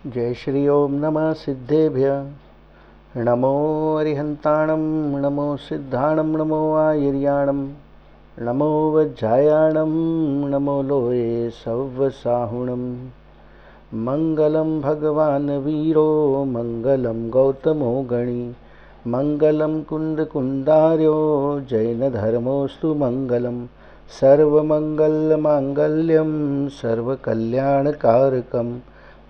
जय श्री ओम नमः सिद्धेभ्य नमो अरिहंताणं नमो सिद्धाणं नमो आयर्याणं नमो वज्रायाणं नमो लोये सव्वसाहुणं मंगलं भगवान् वीरो मंगलं गौतमो गणी मंगलं कुंदकुंदार्यो जैनधर्मोऽस्तु मंगलं सर्वमंगलमांगल्यं सर्वकल्याणकारकं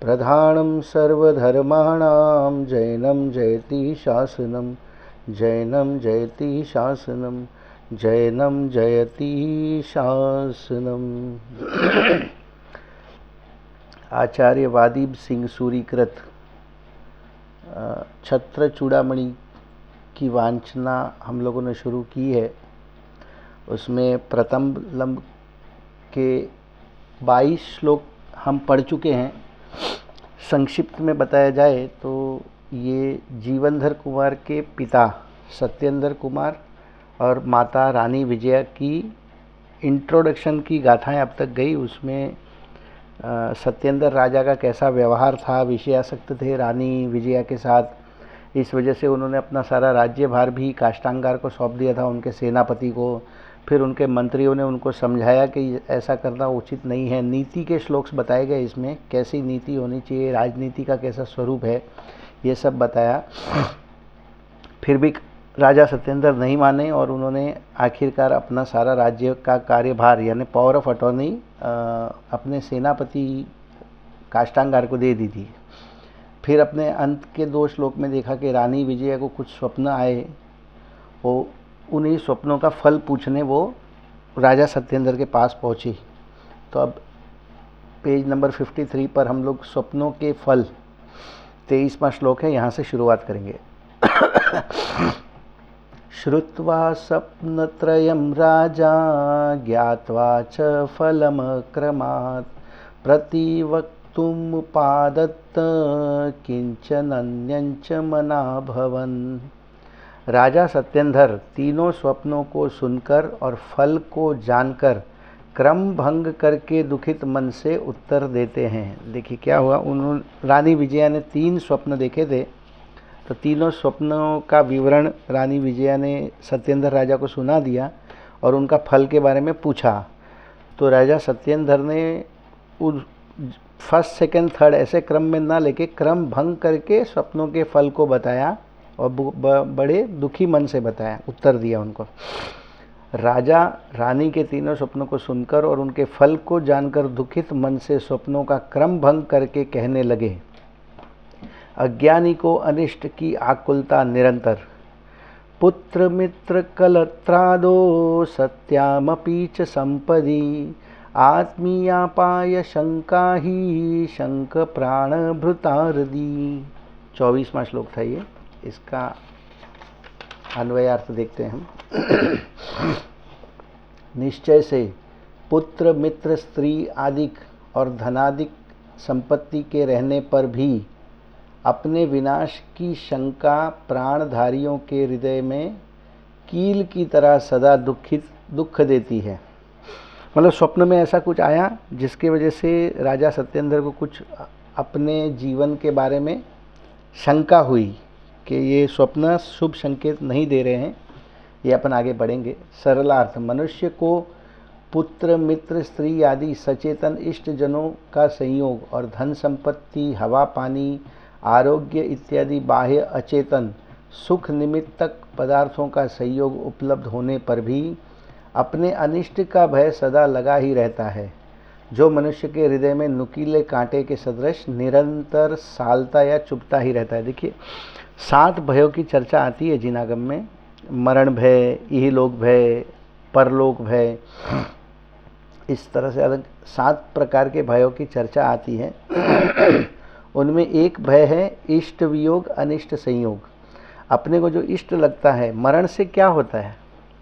प्रधानं सर्वधर्माणां जैनं जयति शासनं जैनं जयति शासनं जैनं जयति शासनम। आचार्य वादीब सिंह सूरीकृत छत्र चूड़ामणि की वांछना हम लोगों ने शुरू की है। उसमें प्रथम लंब के 22 श्लोक हम पढ़ चुके हैं। संक्षिप्त में बताया जाए तो ये जीवनधर कुमार के पिता सत्येंद्र कुमार और माता रानी विजया की इंट्रोडक्शन की गाथाएं अब तक गई। उसमें सत्येंद्र राजा का कैसा व्यवहार था, विषयासक्त थे रानी विजया के साथ, इस वजह से उन्होंने अपना सारा राज्यभार भी काष्टांगार को सौंप दिया था, उनके सेनापति को। फिर उनके मंत्रियों ने उनको समझाया कि ऐसा करना उचित नहीं है। नीति के श्लोक्स बताए गए इसमें, कैसी नीति होनी चाहिए, राजनीति का कैसा स्वरूप है, ये सब बताया। फिर भी राजा सत्येंद्र नहीं माने और उन्होंने आखिरकार अपना सारा राज्य का कार्यभार यानी पावर ऑफ अटॉर्नी अपने सेनापति काष्टांगार को दे दी थी। फिर अपने अंत के 2 श्लोक में देखा कि रानी विजया को कुछ स्वप्न आए, वो उन्हीं स्वप्नों का फल पूछने वो राजा सत्येंद्र के पास पहुंची। तो अब पेज नंबर 53 पर हम लोग स्वप्नों के फल 23वां श्लोक है, यहाँ से शुरुआत करेंगे। श्रुत्वा स्वप्नत्रयं राजा ज्ञात्वा च फलमक्रमात् प्रतिवक्तुमुपादत्त किंचनन्यञ्च मनाभवन्। राजा सत्येंद्र तीनों स्वप्नों को सुनकर और फल को जानकर क्रम भंग करके दुखित मन से उत्तर देते हैं। देखिए क्या हुआ, उन्होंने रानी विजया ने 3 स्वप्न देखे थे। तो तीनों स्वप्नों का विवरण रानी विजया ने सत्येंद्र राजा को सुना दिया और उनका फल के बारे में पूछा। तो राजा सत्येंद्र ने उस फर्स्ट सेकंड थर्ड ऐसे क्रम में ना लेके क्रम भंग करके स्वप्नों के फल को बताया और बड़े दुखी मन से बताया, उत्तर दिया उनको। राजा रानी के तीनों स्वप्नों को सुनकर और उनके फल को जानकर दुखित मन से स्वप्नों का क्रम भंग करके कहने लगे, अज्ञानी को अनिष्ट की आकुलता निरंतर, पुत्र मित्र कलत्रादो सत्यामपि च संपदि, आत्मीयापाय शंका ही शंक प्राण भृतारदी। 24वां श्लोक था ये, इसका अन्वयार्थ देखते हैं हम। निश्चय से पुत्र मित्र स्त्री आदि और धनादिक संपत्ति के रहने पर भी अपने विनाश की शंका प्राणधारियों के हृदय में कील की तरह सदा दुख देती है। मतलब स्वप्न में ऐसा कुछ आया जिसके वजह से राजा सत्येंद्र को कुछ अपने जीवन के बारे में शंका हुई कि ये स्वप्न शुभ संकेत नहीं दे रहे हैं। ये अपन आगे बढ़ेंगे। सरलार्थ, मनुष्य को पुत्र मित्र स्त्री आदि सचेतन इष्ट जनों का संयोग और धन संपत्ति हवा पानी आरोग्य इत्यादि बाह्य अचेतन सुख निमित्तक पदार्थों का संयोग उपलब्ध होने पर भी अपने अनिष्ट का भय सदा लगा ही रहता है, जो मनुष्य के हृदय में नुकीले कांटे के सदृश निरंतर सालता या चुभता ही रहता है। देखिए 7 भयों की चर्चा आती है जिनागम में, मरण भय, इहलोक भय, परलोक भय, इस तरह से अलग 7 प्रकार के भयों की चर्चा आती है। उनमें एक भय है इष्ट वियोग अनिष्ट संयोग। अपने को जो इष्ट लगता है, मरण से क्या होता है,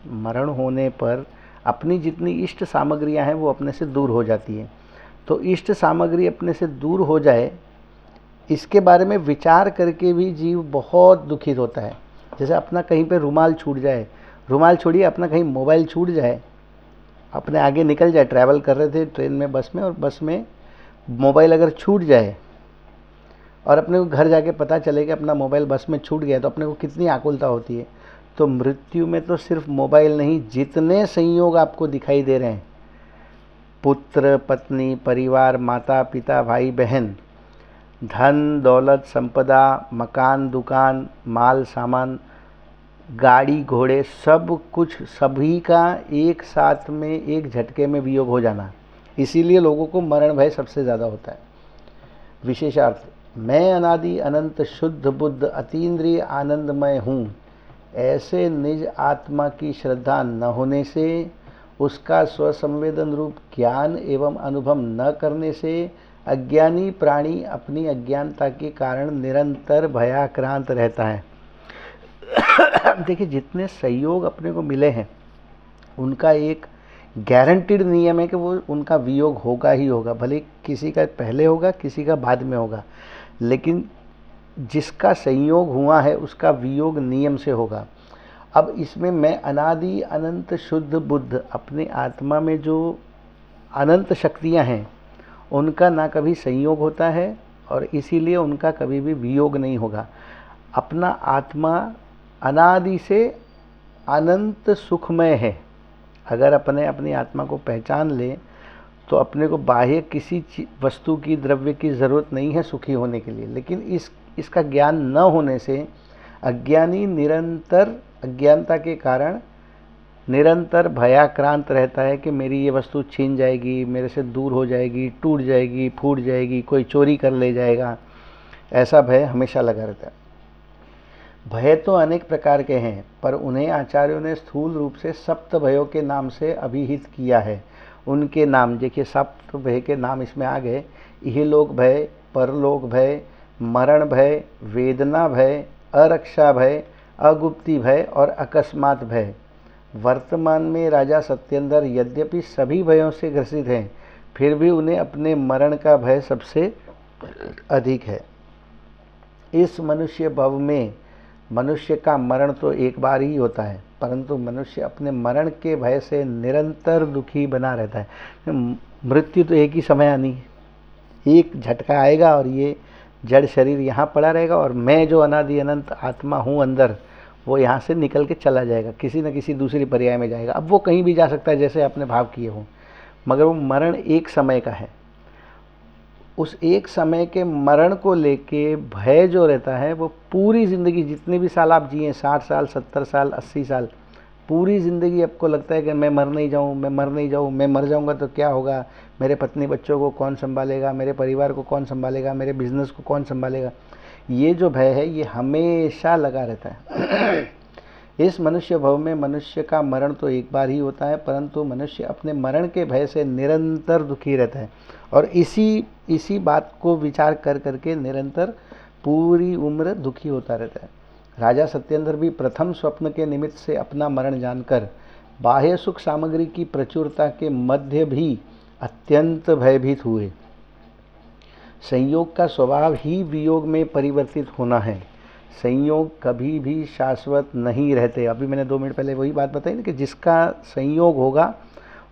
मरण होने पर अपनी जितनी इष्ट सामग्रियां हैं वो अपने से दूर हो जाती हैं। तो इष्ट सामग्री अपने से दूर हो जाए, इसके बारे में विचार करके भी जीव बहुत दुखित होता है। जैसे अपना कहीं पे रुमाल छूट जाए, रुमाल छोड़िए अपना कहीं मोबाइल छूट जाए, अपने आगे निकल जाए, ट्रैवल कर रहे थे ट्रेन में बस में और बस में मोबाइल अगर छूट जाए और अपने को घर जाके पता चले कि अपना मोबाइल बस में छूट गया तो अपने को कितनी आकुलता होती है। तो मृत्यु में तो सिर्फ मोबाइल नहीं, जितने संयोग आपको दिखाई दे रहे हैं, पुत्र पत्नी, परिवार, माता पिता, भाई बहन, धन दौलत, संपदा, मकान, दुकान, माल सामान, गाड़ी घोड़े, सब कुछ, सभी का एक साथ में एक झटके में वियोग हो जाना। इसीलिए लोगों को मरण भय सबसे ज़्यादा होता है। विशेषार्थ, मैं अनादि अनंत शुद्ध बुद्ध अतीन्द्रिय आनंदमय हूँ, ऐसे निज आत्मा की श्रद्धा न होने से, उसका स्वसंवेदन रूप ज्ञान एवं अनुभव न करने से अज्ञानी प्राणी अपनी अज्ञानता के कारण निरंतर भयाक्रांत रहता है। देखिए, जितने संयोग अपने को मिले हैं उनका एक गारंटीड नियम है कि वो उनका वियोग होगा ही होगा, भले किसी का पहले होगा किसी का बाद में होगा, लेकिन जिसका संयोग हुआ है उसका वियोग नियम से होगा। अब इसमें मैं अनादि अनंत शुद्ध बुद्ध, अपनी आत्मा में जो अनंत शक्तियां हैं उनका ना कभी संयोग होता है और इसीलिए उनका कभी भी वियोग नहीं होगा। अपना आत्मा अनादि से अनंत सुखमय है। अगर अपनी आत्मा को पहचान ले तो अपने को बाह्य किसी वस्तु की, द्रव्य की ज़रूरत नहीं है सुखी होने के लिए। लेकिन इसका ज्ञान न होने से अज्ञानी निरंतर अज्ञानता के कारण निरंतर भयाक्रांत रहता है कि मेरी ये वस्तु छीन जाएगी, मेरे से दूर हो जाएगी, टूट जाएगी, फूट जाएगी, कोई चोरी कर ले जाएगा, ऐसा भय हमेशा लगा रहता है। भय तो अनेक प्रकार के हैं, पर उन्हें आचार्यों ने स्थूल रूप से सप्त भयों के नाम से अभिहित किया है। उनके नाम देखिए, सप्त भय के नाम इसमें आ गए: इहलोक भय, परलोक भय, मरण भय, वेदना भय, अरक्षा भय, अगुप्ति भय और अकस्मात भय। वर्तमान में राजा सत्येंद्र यद्यपि सभी भयों से ग्रसित हैं, फिर भी उन्हें अपने मरण का भय सबसे अधिक है। इस मनुष्य भव में मनुष्य का मरण तो एक बार ही होता है, परंतु मनुष्य अपने मरण के भय से निरंतर दुखी बना रहता है। मृत्यु तो एक ही समय आनी है, एक झटका आएगा और ये जड़ शरीर यहाँ पड़ा रहेगा और मैं जो अनादि अनंत आत्मा हूँ अंदर, वो यहाँ से निकल के चला जाएगा, किसी न किसी दूसरी पर्याय में जाएगा। अब वो कहीं भी जा सकता है जैसे आपने भाव किए हों, मगर वो मरण एक समय का है। उस एक समय के मरण को लेके भय जो रहता है वो पूरी ज़िंदगी, जितने भी साल आप जिए, 60 साल, 70 साल, 80 साल, पूरी ज़िंदगी आपको लगता है कि मैं मर नहीं जाऊँ, मैं मर नहीं जाऊँ, मैं मर जाऊँगा तो क्या होगा, मेरे पत्नी बच्चों को कौन संभालेगा, मेरे परिवार को कौन संभालेगा, मेरे बिजनेस को कौन संभालेगा। ये जो भय है ये हमेशा लगा रहता है। इस मनुष्य भव में मनुष्य का मरण तो एक बार ही होता है, परंतु मनुष्य अपने मरण के भय से निरंतर दुखी रहता है और इसी बात को विचार कर करके निरंतर पूरी उम्र दुखी होता रहता है। राजा सत्येंद्र भी प्रथम स्वप्न के निमित्त से अपना मरण जानकर बाह्य सुख सामग्री की प्रचुरता के मध्य भी अत्यंत भयभीत हुए। संयोग का स्वभाव ही वियोग में परिवर्तित होना है। संयोग कभी भी शाश्वत नहीं रहते। अभी मैंने 2 मिनट पहले वही बात बताई ना कि जिसका संयोग होगा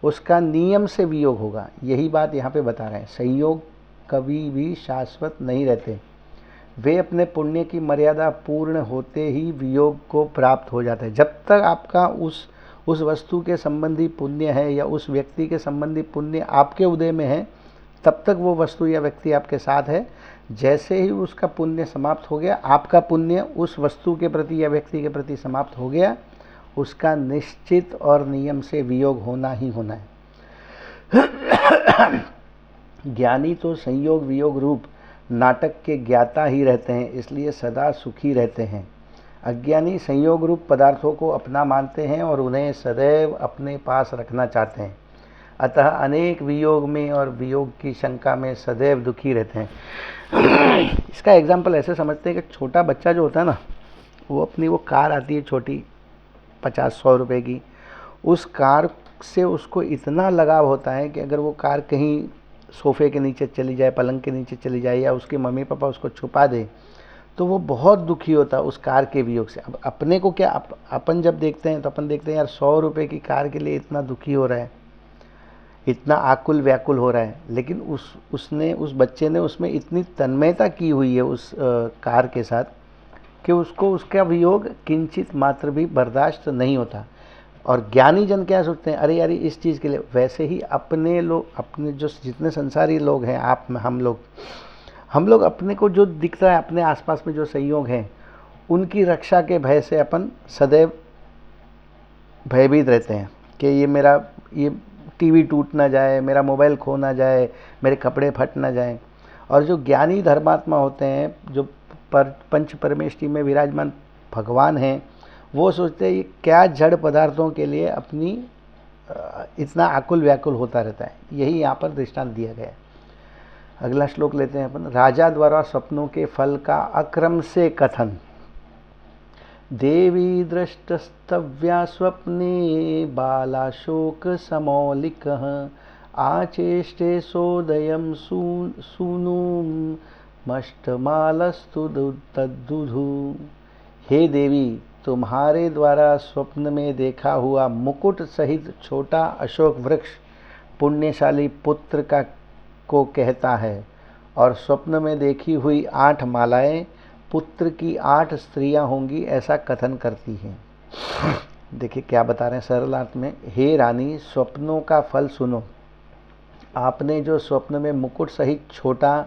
उसका नियम से वियोग होगा, यही बात यहाँ पे बता रहे हैं। संयोग कभी भी शाश्वत नहीं रहते, वे अपने पुण्य की मर्यादा पूर्ण होते ही वियोग को प्राप्त हो जाता है। जब तक आपका उस वस्तु के संबंधी पुण्य है या उस व्यक्ति के संबंधी पुण्य आपके उदय में है, तब तक वो वस्तु या व्यक्ति आपके साथ है। जैसे ही उसका पुण्य समाप्त हो गया, आपका पुण्य उस वस्तु के प्रति या व्यक्ति के प्रति समाप्त हो गया, उसका निश्चित और नियम से वियोग होना ही होना है। ज्ञानी तो संयोग वियोग रूप नाटक के ज्ञाता ही रहते हैं, इसलिए सदा सुखी रहते हैं। अज्ञानी संयोग रूप पदार्थों को अपना मानते हैं और उन्हें सदैव अपने पास रखना चाहते हैं, अतः अनेक वियोग में और वियोग की शंका में सदैव दुखी रहते हैं। इसका एग्जाम्पल ऐसे समझते हैं कि छोटा बच्चा जो होता है ना, वो कार आती है छोटी 50-100 रुपए की, उस कार से उसको इतना लगाव होता है कि अगर वो कार कहीं सोफे के नीचे चली जाए, पलंग के नीचे चली जाए या उसके मम्मी पापा उसको छुपा दे तो वो बहुत दुखी होता है उस कार के वियोग से। अब अपने को क्या, अपन जब देखते हैं तो अपन देखते हैं यार 100 रुपये की कार के लिए इतना दुखी हो रहा है, इतना आकुल व्याकुल हो रहा है, लेकिन उस बच्चे ने उसमें इतनी तन्मयता की हुई है उस कार के साथ कि उसको उसका वियोग किंचित मात्र भी बर्दाश्त नहीं होता। और ज्ञानी जन क्या सोचते हैं, अरे यार इस चीज़ के लिए, वैसे ही अपने लोग, अपने जो जितने संसारी लोग हैं, आप हम लोग अपने को जो दिख रहा है, अपने आसपास में जो संयोग हैं, उनकी रक्षा के भय से अपन सदैव भयभीत रहते हैं कि ये टीवी टूट ना जाए, मेरा मोबाइल खो ना जाए, मेरे कपड़े फट ना जाए। और जो ज्ञानी धर्मात्मा होते हैं, जो पंच परमेष्टि में विराजमान भगवान हैं, वो सोचते हैं ये क्या जड़ पदार्थों के लिए अपनी इतना आकुल व्याकुल होता रहता है। यही यहाँ पर दृष्टांत दिया गया है। अगला श्लोक लेते हैं अपन। राजा द्वारा स्वप्नों के फल का अक्रम से कथन। देवी दृष्टस्तव्या स्वप्ने बालाशोक समौलिकः आचेष्टे सोदयं सूनुं मष्टमालस्तु तद्दुधु। हे देवी, तुम्हारे द्वारा स्वप्न में देखा हुआ मुकुट सहित छोटा अशोक वृक्ष पुण्यशाली पुत्र को कहता है, और स्वप्न में देखी हुई 8 मालाएं पुत्र की 8 स्त्रियां होंगी, ऐसा कथन करती हैं। देखिए क्या बता रहे हैं सरल अर्थ में। हे रानी, स्वप्नों का फल सुनो। आपने जो स्वप्न में मुकुट सहित छोटा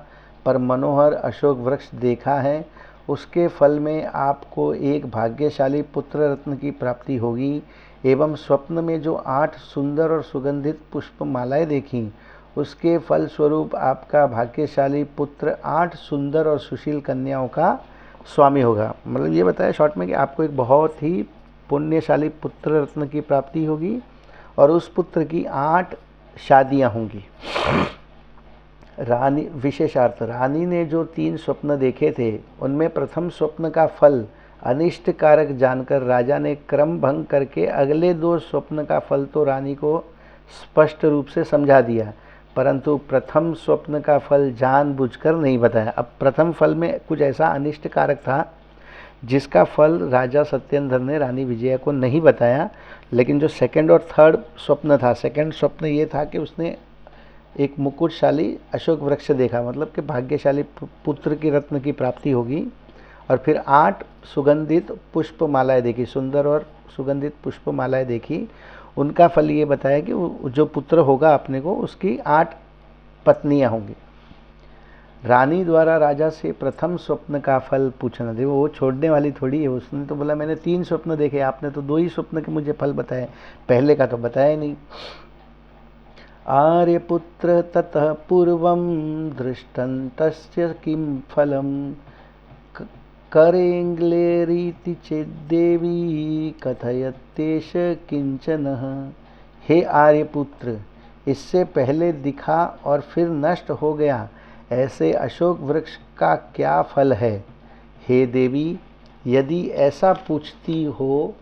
पर मनोहर अशोक वृक्ष देखा है, उसके फल में आपको एक भाग्यशाली पुत्र रत्न की प्राप्ति होगी। एवं स्वप्न में जो 8 सुंदर और सुगंधित पुष्प मालाएं देखी, उसके फल स्वरूप आपका भाग्यशाली पुत्र 8 सुंदर और सुशील कन्याओं का स्वामी होगा। मतलब ये बताया शॉर्ट में कि आपको एक बहुत ही पुण्यशाली पुत्र रत्न की प्राप्ति होगी और उस पुत्र की 8 शादियां होंगी। रानी विशेषार्थ, रानी ने जो 3 स्वप्न देखे थे, उनमें प्रथम स्वप्न का फल अनिष्ट कारक जानकर राजा ने क्रम भंग करके अगले 2 स्वप्न का फल तो रानी को स्पष्ट रूप से समझा दिया, परंतु प्रथम स्वप्न का फल जानबूझकर नहीं बताया। अब प्रथम फल में कुछ ऐसा अनिष्ट कारक था जिसका फल राजा सत्येंद्र ने रानी विजया को नहीं बताया, लेकिन जो सेकंड और थर्ड स्वप्न था, सेकंड स्वप्न ये था कि उसने एक मुकुटशाली अशोक वृक्ष देखा, मतलब कि भाग्यशाली पुत्र की रत्न की प्राप्ति होगी। और फिर 8 सुगंधित पुष्प मालाएं देखी, सुंदर और सुगंधित पुष्प मालाएं देखी। उनका फल ये बताया कि जो पुत्र होगा अपने को, उसकी 8 पत्नियां होंगी। रानी द्वारा राजा से प्रथम स्वप्न का फल पूछना, देखो वो छोड़ने वाली थोड़ी है। उसने तो बोला मैंने 3 स्वप्न देखे, आपने तो 2 ही स्वप्न के मुझे फल बताए, पहले का तो बताया ही नहीं। आर्यपुत्र ततः पूर्वं दृष्टन्तस्य किं फलं करेंग्लेरीति चेद्देवी कथयत्येष किंचनः। हे आर्यपुत्र, इससे पहले दिखा और फिर नष्ट हो गया ऐसे अशोक वृक्ष का क्या फल है? हे देवी, यदि ऐसा पूछती हो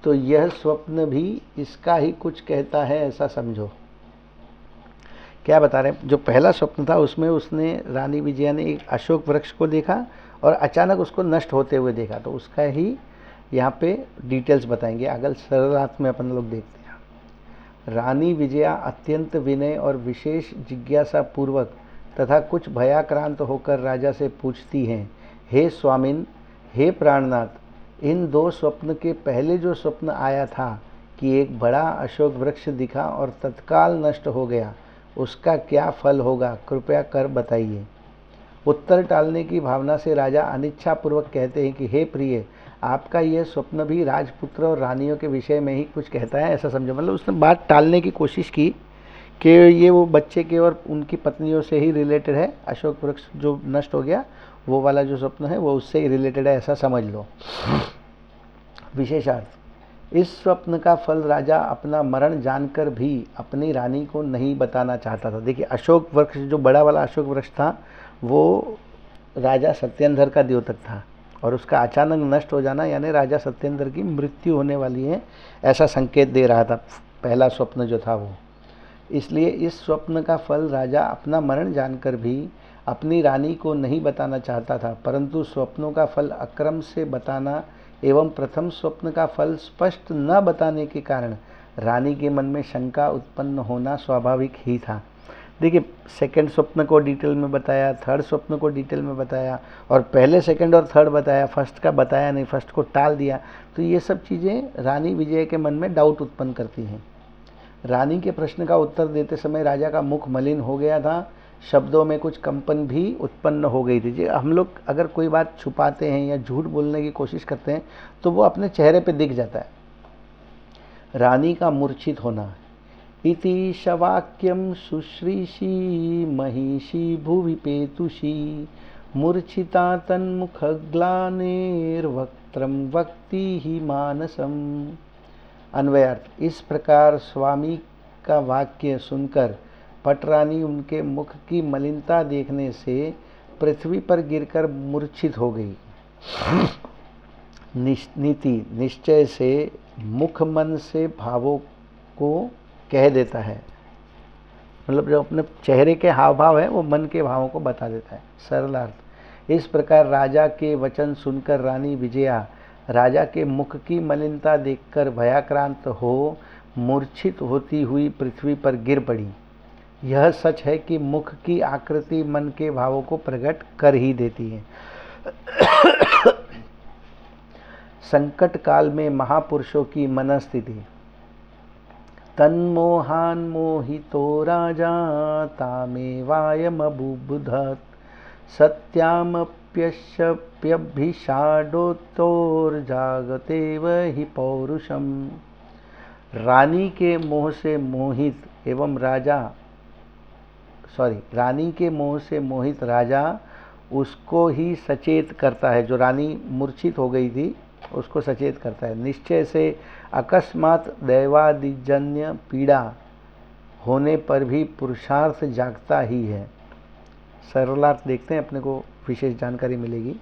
तो यह स्वप्न भी इसका ही कुछ कहता है, ऐसा समझो। क्या बता रहे हैं, जो पहला स्वप्न था उसमें उसने रानी विजया ने एक अशोक वृक्ष को देखा और अचानक उसको नष्ट होते हुए देखा, तो उसका ही यहाँ पे डिटेल्स बताएंगे। अगल सरलार्थ में अपन लोग देखते हैं। रानी विजया अत्यंत विनय और विशेष जिज्ञासा पूर्वक तथा कुछ भयाक्रांत होकर राजा से पूछती हैं, हे स्वामिन, हे प्राणनाथ, इन 2 स्वप्न के पहले जो स्वप्न आया था कि एक बड़ा अशोक वृक्ष दिखा और तत्काल नष्ट हो गया, उसका क्या फल होगा, कृपया कर बताइए। उत्तर टालने की भावना से राजा अनिच्छापूर्वक कहते हैं कि हे प्रिय, आपका यह स्वप्न भी राजपुत्र और रानियों के विषय में ही कुछ कहता है, ऐसा समझो। मतलब उसने बात टालने की कोशिश की कि ये वो बच्चे के और उनकी पत्नियों से ही रिलेटेड है, अशोक वृक्ष जो नष्ट हो गया वो वाला जो स्वप्न है वो उससे ही रिलेटेड है, ऐसा समझ लो। विशेषार्थ, इस स्वप्न का फल राजा अपना मरण जानकर भी अपनी रानी को नहीं बताना चाहता था। देखिए अशोक वृक्ष, जो बड़ा वाला अशोक वृक्ष था, वो राजा सत्येंद्र का द्योतक था और उसका अचानक नष्ट हो जाना यानी राजा सत्येंद्र की मृत्यु होने वाली है, ऐसा संकेत दे रहा था पहला स्वप्न जो था वो। इसलिए इस स्वप्न का फल राजा अपना मरण जानकर भी अपनी रानी को नहीं बताना चाहता था, परंतु स्वप्नों का फल अक्रम से बताना एवं प्रथम स्वप्न का फल स्पष्ट न बताने के कारण रानी के मन में शंका उत्पन्न होना स्वाभाविक ही था। देखिए, सेकंड स्वप्न को डिटेल में बताया, थर्ड स्वप्न को डिटेल में बताया, और पहले सेकंड और थर्ड बताया, फर्स्ट का बताया नहीं, फर्स्ट को टाल दिया। तो ये सब चीज़ें रानी विजय के मन में डाउट उत्पन्न करती हैं। रानी के प्रश्न का उत्तर देते समय राजा का मुख मलिन हो गया था, शब्दों में कुछ कंपन भी उत्पन्न हो गई थी। जी, हम लोग अगर कोई बात छुपाते हैं या झूठ बोलने की कोशिश करते हैं तो वो अपने चेहरे पे दिख जाता है। रानी का मूर्छित होना। इति शवाक्यम शुश्रीषी महिषी भुवि पेतुषी मूर्छिता तन्मुखग्लानेर्वक्त्रम वक्ति ही मानसम। अन्वयार्थ। इस प्रकार स्वामी का वाक्य सुनकर पटरानी उनके मुख की मलिनता देखने से पृथ्वी पर गिरकर मूर्छित हो गई। नीति। निश्चय से मुख मन से भावों को कह देता है, मतलब जो अपने चेहरे के हाव भाव है वो मन के भावों को बता देता है। सरलार्थ। इस प्रकार राजा के वचन सुनकर रानी विजया राजा के मुख की मलिनता देखकर भयाक्रांत हो मूर्छित होती हुई पृथ्वी पर गिर पड़ी। यह सच है कि मुख की आकृति मन के भावों को प्रकट कर ही देती है। संकट काल में महापुरुषों की मनस्थिति। तन्मोहान मोहितो राजा तामेवायमबुबुधत् सत्यामप्यशप्यभिषाडोत्तोर्जागतेव हि पौरुषम। रानी के मोह से मोहित राजा उसको ही सचेत करता है। जो रानी मूर्छित हो गई थी उसको सचेत करता है। निश्चय से अकस्मात दैवादिजन्य पीड़ा होने पर भी पुरुषार्थ जागता ही है। सरलार्थ देखते हैं, अपने को विशेष जानकारी मिलेगी।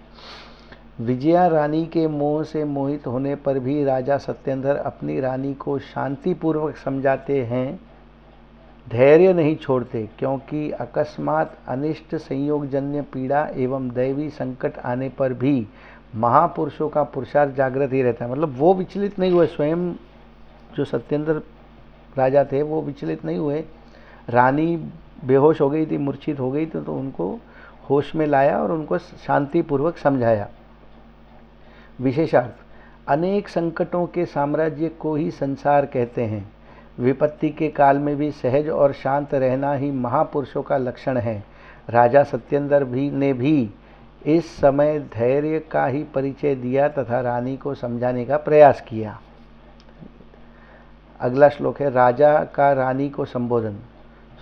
विजया रानी के मोह से मोहित होने पर भी राजा सत्येंद्र अपनी रानी को शांतिपूर्वक समझाते हैं, धैर्य नहीं छोड़ते, क्योंकि अकस्मात अनिष्ट संयोगजन्य पीड़ा एवं दैवी संकट आने पर भी महापुरुषों का पुरुषार्थ जागृत ही रहता है। मतलब वो विचलित नहीं हुए, स्वयं जो सत्येंद्र राजा थे वो विचलित नहीं हुए। रानी बेहोश हो गई थी, मूर्छित हो गई थी, तो उनको होश में लाया और उनको शांतिपूर्वक समझाया। विशेषार्थ। अनेक संकटों के साम्राज्य को ही संसार कहते हैं। विपत्ति के काल में भी सहज और शांत रहना ही महापुरुषों का लक्षण है। राजा सत्येंद्र ने भी इस समय धैर्य का ही परिचय दिया तथा रानी को समझाने का प्रयास किया। अगला श्लोक है राजा का रानी को संबोधन।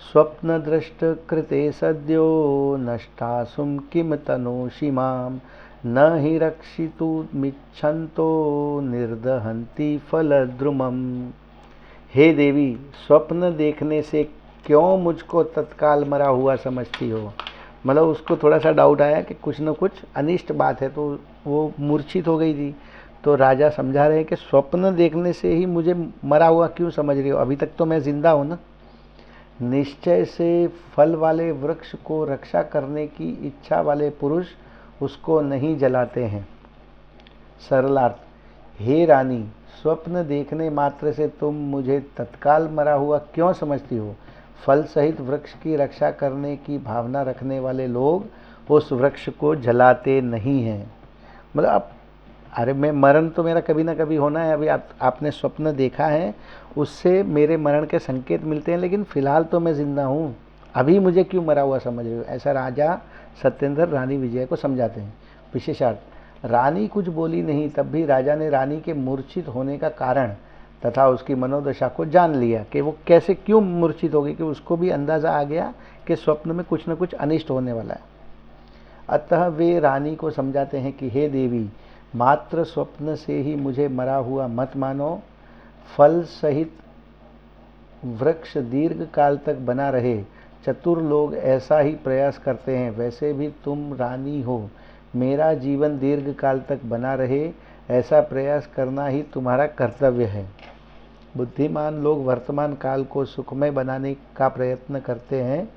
स्वप्न दृष्ट कृते सद्यो नष्टासुम किम तनोषि माम न हि रक्षितुमिच्छन्तो निर्दहन्ति फलद्रुमम। हे देवी, स्वप्न देखने से क्यों मुझको तत्काल मरा हुआ समझती हो। मतलब उसको थोड़ा सा डाउट आया कि कुछ न कुछ अनिष्ट बात है, तो वो मूर्छित हो गई थी। तो राजा समझा रहे हैं कि स्वप्न देखने से ही मुझे मरा हुआ क्यों समझ रही हो, अभी तक तो मैं जिंदा हूँ ना। निश्चय से फल वाले वृक्ष को रक्षा करने की इच्छा वाले पुरुष उसको नहीं जलाते हैं। सरलार्थ। हे रानी, स्वप्न देखने मात्र से तुम मुझे तत्काल मरा हुआ क्यों समझती हो। फल सहित वृक्ष की रक्षा करने की भावना रखने वाले लोग उस वृक्ष को जलाते नहीं हैं। मतलब अरे मैं मरण तो मेरा कभी ना कभी होना है। अभी आपने स्वप्न देखा है, उससे मेरे मरण के संकेत मिलते हैं, लेकिन फिलहाल तो मैं जिंदा हूँ, अभी मुझे क्यों मरा हुआ समझ रहे हो। ऐसा राजा सत्येंद्र रानी विजय को समझाते हैं। विशेषार्थ। रानी कुछ बोली नहीं, तब भी राजा ने रानी के मूर्छित होने का कारण तथा उसकी मनोदशा को जान लिया कि वो कैसे क्यों मूर्छित हो गई, कि उसको भी अंदाज़ा आ गया कि स्वप्न में कुछ न कुछ अनिष्ट होने वाला है। अतः वे रानी को समझाते हैं कि हे देवी, मात्र स्वप्न से ही मुझे मरा हुआ मत मानो। फल सहित वृक्ष दीर्घ काल तक बना रहे, चतुर लोग ऐसा ही प्रयास करते हैं। वैसे भी तुम रानी हो, मेरा जीवन दीर्घ काल तक बना रहे, ऐसा प्रयास करना ही तुम्हारा कर्तव्य है। बुद्धिमान लोग वर्तमान काल को सुखमय बनाने का प्रयत्न करते हैं।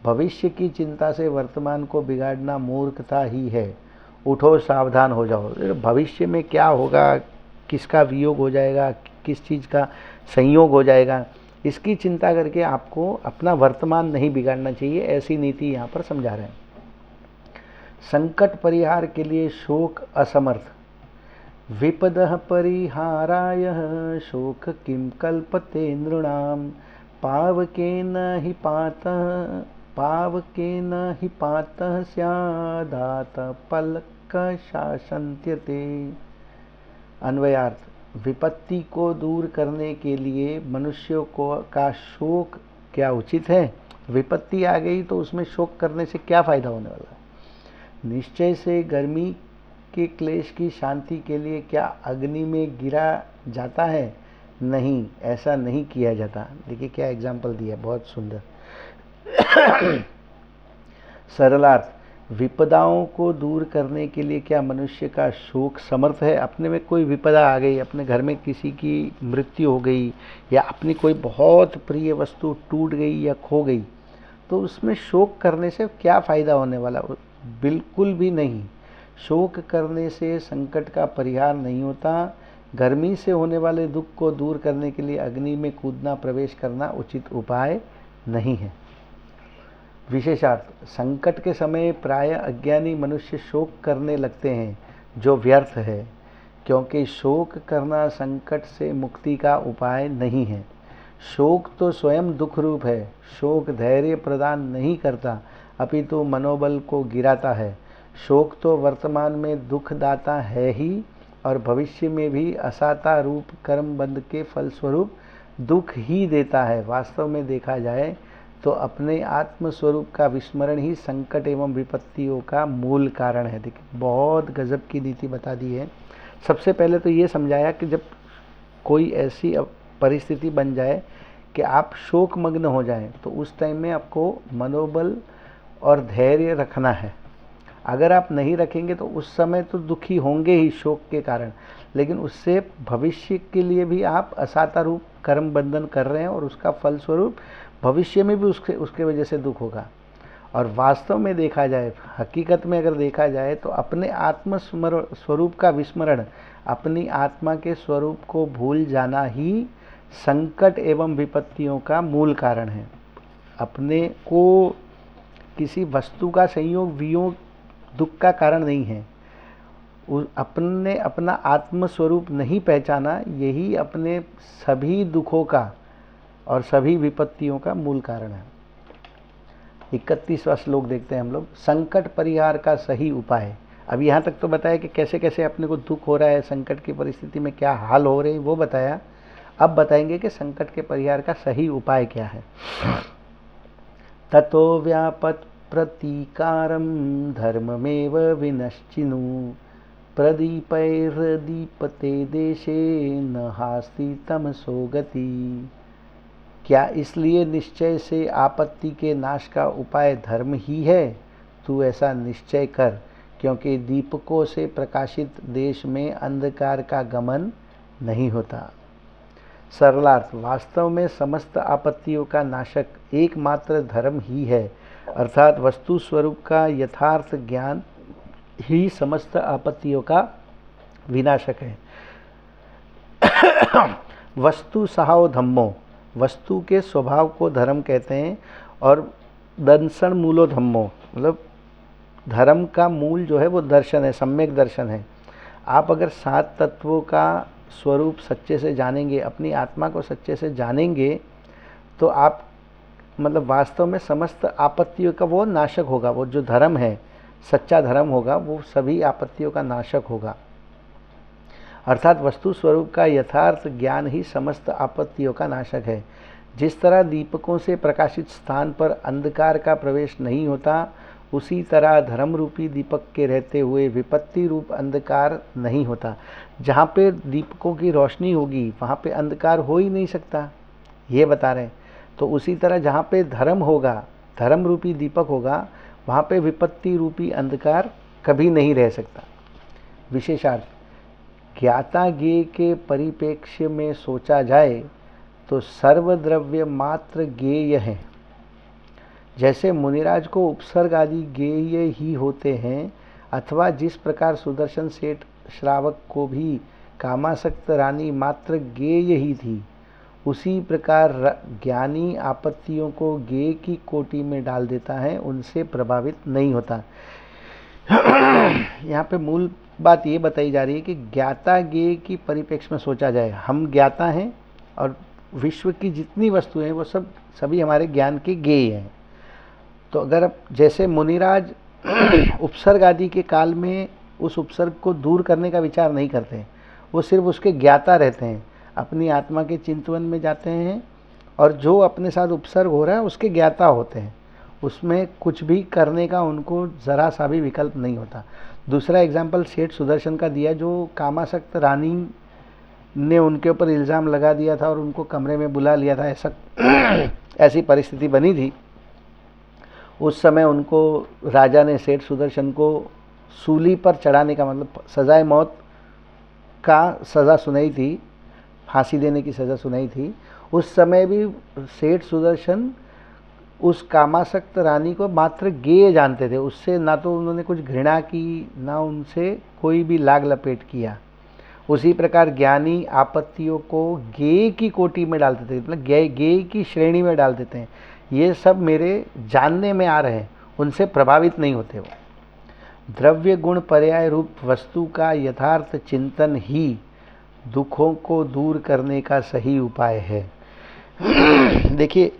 भविष्य की चिंता से वर्तमान को बिगाड़ना मूर्खता ही है। उठो, सावधान हो जाओ। भविष्य में क्या होगा, किसका वियोग हो जाएगा, किस चीज़ का संयोग हो जाएगा, इसकी चिंता करके आपको अपना वर्तमान नहीं बिगाड़ना चाहिए। ऐसी नीति यहाँ पर समझा रहे हैं। संकट परिहार के लिए शोक असमर्थ। विपदः परिहाराय शोक किं कल्पते नृणाम पावकेन हि पातः स्यादात पलक शासन्त्यते। अन्वयार्थ, विपत्ति को दूर करने के लिए मनुष्यों को का शोक क्या उचित है? विपत्ति आ गई तो उसमें शोक करने से क्या फायदा होने वाला है? निश्चय से गर्मी के क्लेश की शांति के लिए क्या अग्नि में गिरा जाता है? नहीं, ऐसा नहीं किया जाता। देखिए क्या एग्जाम्पल दिया, बहुत सुंदर। सरलार्थ, विपदाओं को दूर करने के लिए क्या मनुष्य का शोक समर्थ है? अपने में कोई विपदा आ गई, अपने घर में किसी की मृत्यु हो गई, या अपनी कोई बहुत प्रिय वस्तु टूट गई या खो गई, तो उसमें शोक करने से क्या फ़ायदा होने वाला? बिल्कुल भी नहीं। शोक करने से संकट का परिहार नहीं होता। गर्मी से होने वाले दुख को दूर करने के लिए अग्नि में कूदना, प्रवेश करना उचित उपाय नहीं है। विशेषार्थ, संकट के समय प्राय अज्ञानी मनुष्य शोक करने लगते हैं, जो व्यर्थ है, क्योंकि शोक करना संकट से मुक्ति का उपाय नहीं है। शोक तो स्वयं दुख रूप है। शोक धैर्य प्रदान नहीं करता, अपितु मनोबल को गिराता है। शोक तो वर्तमान में दुखदाता है ही, और भविष्य में भी असाता रूप कर्म बंध के फलस्वरूप दुख ही देता है। वास्तव में देखा जाए तो अपने आत्मस्वरूप का विस्मरण ही संकट एवं विपत्तियों का मूल कारण है। देखिए बहुत गजब की नीति बता दी है। सबसे पहले तो ये समझाया कि जब कोई ऐसी परिस्थिति बन जाए कि आप शोकमग्न हो जाएं, तो उस टाइम में आपको मनोबल और धैर्य रखना है। अगर आप नहीं रखेंगे तो उस समय तो दुखी होंगे ही शोक के कारण, लेकिन उससे भविष्य के लिए भी आप असाता रूप कर्म बंधन कर रहे हैं, और उसका फलस्वरूप भविष्य में भी उसके वजह से दुख होगा। और वास्तव में देखा जाए, हकीकत में अगर देखा जाए, तो अपने आत्म स्वरूप का विस्मरण, अपनी आत्मा के स्वरूप को भूल जाना ही संकट एवं विपत्तियों का मूल कारण है। अपने को किसी वस्तु का संयोग वियोग दुख का कारण नहीं है। अपने अपना आत्मस्वरूप नहीं पहचाना, यही अपने सभी दुखों का और सभी विपत्तियों का मूल कारण है। 31वां श्लोक देखते हैं हम लोग। संकट परिहार का सही उपाय। अब यहाँ तक तो बताया कि कैसे कैसे अपने को दुख हो रहा है, संकट की परिस्थिति में क्या हाल हो रहे हैं वो बताया। अब बताएंगे कि संकट के परिहार का सही उपाय क्या है। ततो व्यापत प्रतीकारं धर्ममेव विनश्चिनु प्रदीपैर्दीपते देशे न हास्ति तमसो गति। क्या इसलिए निश्चय से आपत्ति के नाश का उपाय धर्म ही है? तू ऐसा निश्चय कर, क्योंकि दीपकों से प्रकाशित देश में अंधकार का गमन नहीं होता। सरलार्थ, वास्तव में समस्त आपत्तियों का नाशक एकमात्र धर्म ही है, अर्थात वस्तु स्वरूप का यथार्थ ज्ञान ही समस्त आपत्तियों का विनाशक है। वस्तु सहाव धम्मो, वस्तु के स्वभाव को धर्म कहते हैं, और दर्शन मूलो धम्मो, मतलब धर्म का मूल जो है वो दर्शन है, सम्यक दर्शन है। आप अगर 7 तत्वों का स्वरूप सच्चे से जानेंगे, अपनी आत्मा को सच्चे से जानेंगे, तो आप मतलब वास्तव में समस्त आपत्तियों का वो नाशक होगा। वो जो धर्म है, सच्चा धर्म होगा, वो सभी आपत्तियों का नाशक होगा। अर्थात वस्तु स्वरूप का यथार्थ ज्ञान ही समस्त आपत्तियों का नाशक है। जिस तरह दीपकों से प्रकाशित स्थान पर अंधकार का प्रवेश नहीं होता, उसी तरह धर्म रूपी दीपक के रहते हुए विपत्ति रूप अंधकार नहीं होता। जहाँ पे दीपकों की रोशनी होगी वहाँ पे अंधकार हो ही नहीं सकता, ये बता रहे हैं। तो उसी तरह जहाँ पे धर्म होगा, धर्म रूपी दीपक होगा, वहाँ पे विपत्ति रूपी अंधकार कभी नहीं रह सकता। विशेषार्थ, ज्ञाता ज्ञेय के परिप्रेक्ष्य में सोचा जाए तो सर्वद्रव्य मात्र ज्ञेय हैं। जैसे मुनिराज को उपसर्ग आदि ज्ञेय ही होते हैं, अथवा जिस प्रकार सुदर्शन सेठ श्रावक को भी कामासक्त रानी मात्र गेय ही थी, उसी प्रकार ज्ञानी आपत्तियों को गेय की कोटि में डाल देता है, उनसे प्रभावित नहीं होता। यहाँ पे मूल बात ये बताई जा रही है कि ज्ञाता गेय की परिप्रेक्ष्य में सोचा जाए। हम ज्ञाता हैं और विश्व की जितनी वस्तुएं हैं वो सभी हमारे ज्ञान के गेय हैं। तो अगर अब जैसे मुनिराज उपसर्ग आदि के काल में उस उपसर्ग को दूर करने का विचार नहीं करते, वो सिर्फ उसके ज्ञाता रहते हैं, अपनी आत्मा के चिंतन में जाते हैं और जो अपने साथ उपसर्ग हो रहा है उसके ज्ञाता होते हैं, उसमें कुछ भी करने का उनको ज़रा सा भी विकल्प नहीं होता। दूसरा एग्जाम्पल सेठ सुदर्शन का दिया, जो कामासक्त रानी ने उनके ऊपर इल्ज़ाम लगा दिया था और उनको कमरे में बुला लिया था, ऐसी परिस्थिति बनी थी। उस समय उनको राजा ने सेठ सुदर्शन को सूली पर चढ़ाने का मतलब सजाए मौत का सज़ा सुनाई थी, फांसी देने की सज़ा सुनाई थी। उस समय भी सेठ सुदर्शन उस कामासक्त रानी को मात्र गेय जानते थे, उससे ना तो उन्होंने कुछ घृणा की, ना उनसे कोई भी लाग लपेट किया। उसी प्रकार ज्ञानी आपत्तियों को गेय की कोटि में डाल देते, मतलब गेय की श्रेणी में डाल देते हैं। ये सब मेरे जानने में आ रहे हैं, उनसे प्रभावित नहीं होते। वो द्रव्य गुण पर्याय रूप वस्तु का यथार्थ चिंतन ही दुखों को दूर करने का सही उपाय है। देखिए,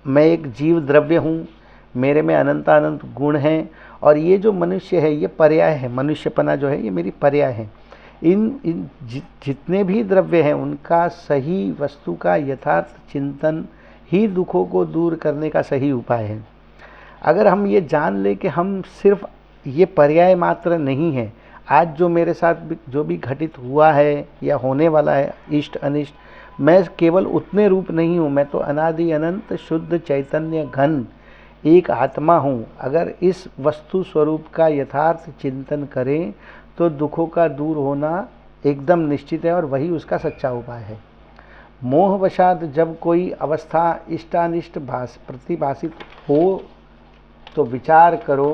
मैं एक जीव द्रव्य हूँ, मेरे में अनंत अनंत गुण हैं और ये जो मनुष्य है ये पर्याय है, मनुष्यपना जो है ये मेरी पर्याय है। इन जितने भी द्रव्य हैं उनका सही वस्तु का यथार्थ चिंतन ही दुखों को दूर करने का सही उपाय है। अगर हम ये जान ले कि हम सिर्फ ये पर्याय मात्र नहीं है, आज जो मेरे साथ जो भी घटित हुआ है या होने वाला है, इष्ट अनिष्ट, मैं केवल उतने रूप नहीं हूँ, मैं तो अनादि अनंत शुद्ध चैतन्य घन एक आत्मा हूँ। अगर इस वस्तु स्वरूप का यथार्थ चिंतन करें तो दुखों का दूर होना एकदम निश्चित है और वही उसका सच्चा उपाय है। मोहवशात जब कोई अवस्था इष्टानिष्ट प्रतिभासित हो तो विचार करो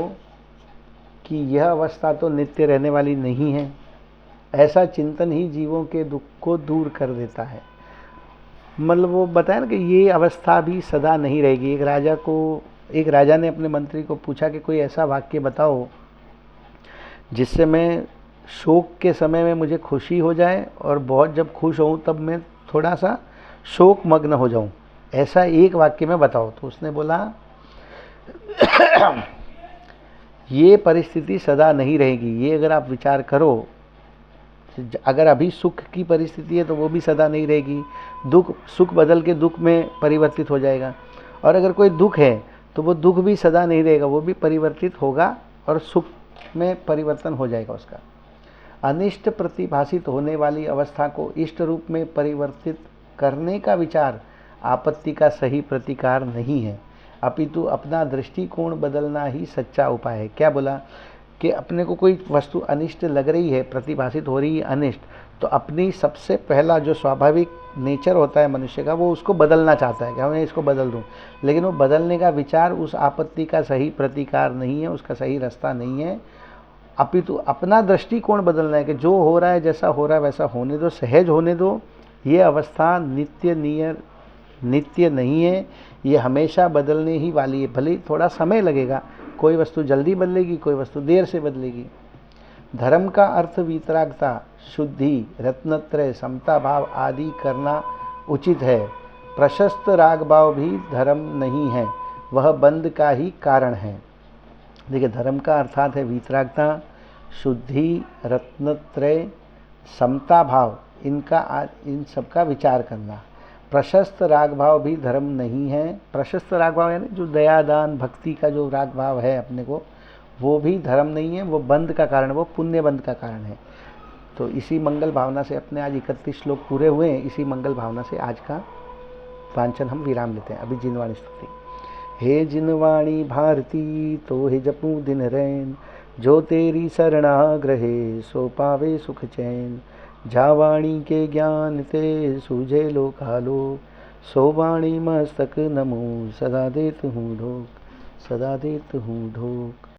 कि यह अवस्था तो नित्य रहने वाली नहीं है। ऐसा चिंतन ही जीवों के दुख को दूर कर देता है। मतलब वो बताया ना कि ये अवस्था भी सदा नहीं रहेगी। एक राजा ने अपने मंत्री को पूछा कि कोई ऐसा वाक्य बताओ जिससे मैं शोक के समय में मुझे खुशी हो जाए और बहुत जब खुश हूँ तब मैं थोड़ा सा शोक मग्न हो जाऊँ, ऐसा एक वाक्य में बताओ। तो उसने बोला ये परिस्थिति सदा नहीं रहेगी। ये अगर आप विचार करो, अगर अभी सुख की परिस्थिति है तो वो भी सदा नहीं रहेगी, सुख बदल के दुख में परिवर्तित हो जाएगा। और अगर कोई दुख है तो वो दुख भी सदा नहीं रहेगा, वो भी परिवर्तित होगा और सुख में परिवर्तन हो जाएगा उसका। अनिष्ट प्रतिभासित होने वाली अवस्था को इष्ट रूप में परिवर्तित करने का विचार आपत्ति का सही प्रतिकार नहीं है, अपितु अपना दृष्टिकोण बदलना ही सच्चा उपाय है। क्या बोला कि अपने को कोई वस्तु अनिष्ट लग रही है, प्रतिभासित हो रही है अनिष्ट, तो अपनी सबसे पहला जो स्वाभाविक नेचर होता है मनुष्य का, वो उसको बदलना चाहता है कि मैं इसको बदल दूं। लेकिन वो बदलने का विचार उस आपत्ति का सही प्रतिकार नहीं है, उसका सही रास्ता नहीं है, अपितु अपना दृष्टिकोण बदलना है कि जो हो रहा है, जैसा हो रहा है वैसा होने दो, सहज होने दो। ये अवस्था नित्य नहीं है, ये हमेशा बदलने ही वाली है। भले थोड़ा समय लगेगा, कोई वस्तु जल्दी बदलेगी, कोई वस्तु देर से बदलेगी। धर्म का अर्थ वीतरागता, शुद्धि, रत्नत्रय, समता भाव आदि करना उचित है। प्रशस्त राग भाव भी धर्म नहीं है, वह बंध का ही कारण है। देखिए, धर्म का अर्थात है वीतरागता, शुद्धि, रत्नत्रय, समता भाव, इन सब का विचार करना। प्रशस्त राग भाव भी धर्म नहीं है। प्रशस्त राग भाव यानी जो दया दान भक्ति का जो राग भाव है अपने को, वो भी धर्म नहीं है, वो बंध का कारण, वो पुण्य बंध का कारण है। तो इसी मंगल भावना से अपने आज 31 श्लोक पूरे हुए हैं। इसी मंगल भावना से आज का वांचन हम विराम लेते हैं। अभी जिनवाणी स्तुति। हे जिनवाणी भारती तो हे जपू दिन रैन, जो तेरी शरणाग्रहे सो पावे सुख चैन। जा वाणी के ज्ञान ते सूझे लोकालोक, सो वाणी मस्तक नमो सदा देत हूँ ढोक, सदा देत हूँ ढोक।